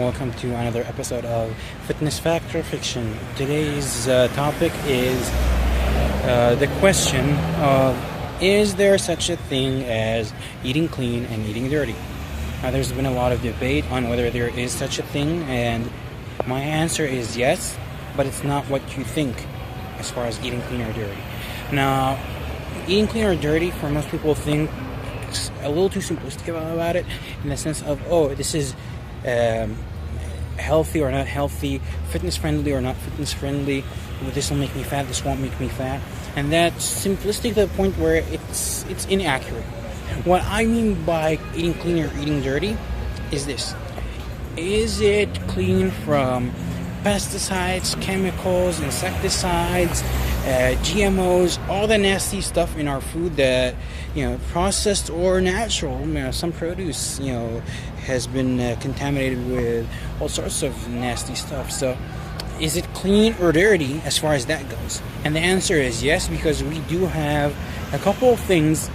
welcome to another episode of Fitness Fact or Fiction. Today's topic is the question of, is there such a thing as eating clean and eating dirty? Now, there's been a lot of debate on whether there is such a thing, and my answer is yes, but it's not what you think as far as eating clean or dirty. Now, eating clean or dirty, for most people, think a little too simplistic about it, in the sense of, oh, this is healthy or not healthy, fitness friendly or not fitness friendly, this will make me fat, this won't make me fat, and that's simplistic to the point where it's inaccurate. What I mean by eating clean or eating dirty is this: is it clean from pesticides, chemicals, insecticides, GMOs, all the nasty stuff in our food that, processed or natural? Some produce, has been contaminated with all sorts of nasty stuff. So, is it clean or dirty as far as that goes? And the answer is yes, because we do have a couple of things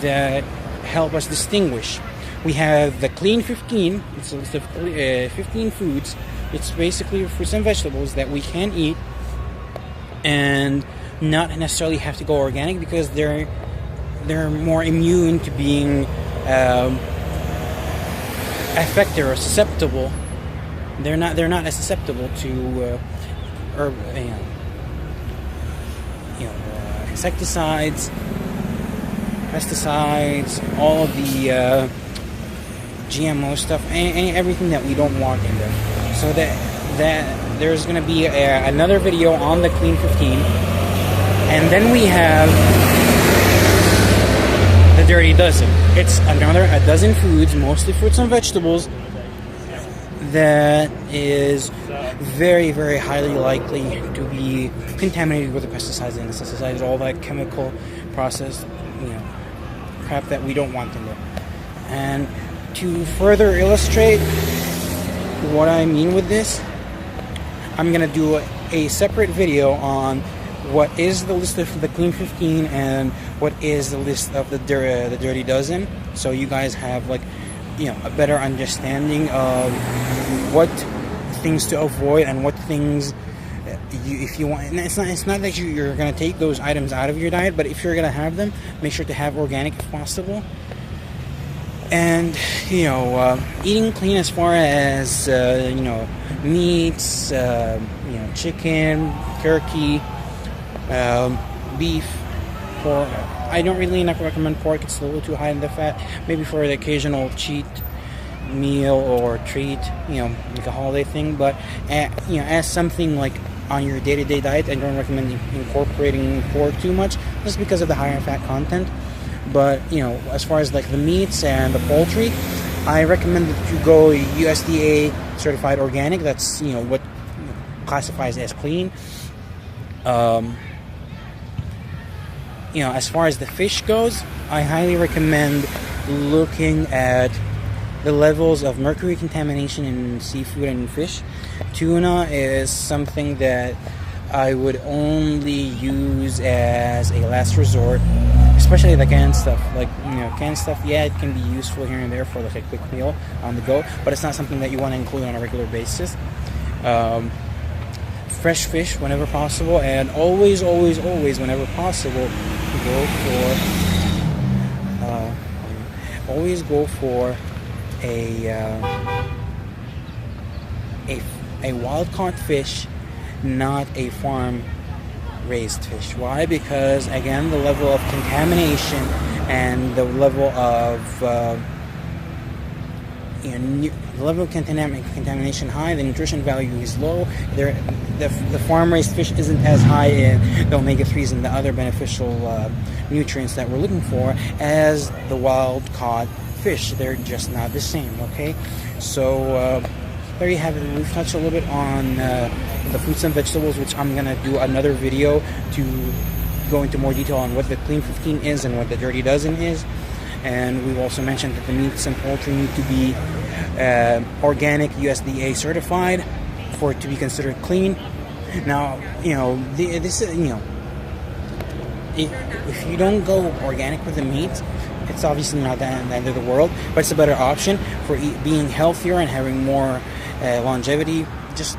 that help us distinguish. We have the Clean 15. It's a list of 15 foods. It's basically fruits and vegetables that we can eat and not necessarily have to go organic, because they're more immune to being affected or susceptible. They're not as susceptible to insecticides, pesticides, all of the GMO stuff, and everything that we don't want in there. So that there's going to be another video on the Clean 15, and then we have the Dirty Dozen. It's a dozen foods, mostly fruits and vegetables, that is very, very highly likely to be contaminated with the pesticides and insecticides, all that chemical processed, crap that we don't want in there. And to further illustrate what I mean with this, I'm going to do a separate video on what is the list of the Clean 15 and what is the list of the Dirty Dozen, so you guys have a better understanding of what things to avoid and what things if you want. And it's not that you're going to take those items out of your diet, but if you're going to have them, make sure to have organic if possible. And eating clean as far as meats, chicken, turkey, beef, pork. I don't really recommend pork; it's a little too high in the fat. Maybe for the occasional cheat meal or treat, like a holiday thing. But as something like on your day-to-day diet, I don't recommend incorporating pork too much, just because of the higher fat content. But as far as the meats and the poultry, I recommend that you go USDA certified organic. That's what classifies as clean. As far as the fish goes, I highly recommend looking at the levels of mercury contamination in seafood and fish. Tuna is something that I would only use as a last resort, especially the canned stuff. Canned stuff, yeah, it can be useful here and there for a quick meal on the go, but it's not something that you want to include on a regular basis. Fresh fish whenever possible, and always whenever possible, always go for a wild caught fish, not a farm raised fish. Why? Because again, the level of contamination and the level of contamination high, the nutrition value is low. The farm raised fish isn't as high in the omega-3s and the other beneficial nutrients that we're looking for as the wild caught fish. They're just not the same. Okay, so there you have it. We've touched a little bit on the fruits and vegetables, which I'm gonna do another video to go into more detail on what the Clean 15 is and what the Dirty Dozen is. And we've also mentioned that the meats and poultry need to be organic, USDA certified for it to be considered clean. Now, this is, if you don't go organic with the meat, it's obviously not the end of the world, but it's a better option for being healthier and having more longevity, just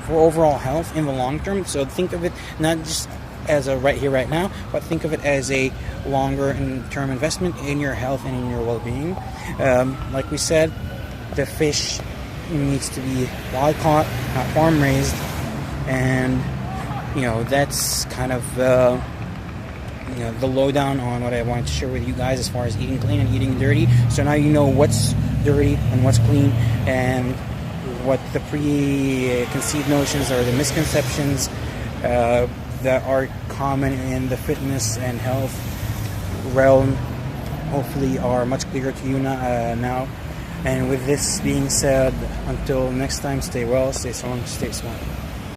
for overall health in the long term. So think of it not just as a right here, right now, but think of it as a longer term investment in your health and in your well-being. Like we said, the fish needs to be wild caught, not farm raised, and that's kind of the lowdown on what I wanted to share with you guys as far as eating clean and eating dirty. So now you know what's dirty and what's clean, and what the preconceived notions or the misconceptions that are common in the fitness and health realm hopefully are much clearer to you now. And with this being said, until next time, stay well, stay strong, stay smart.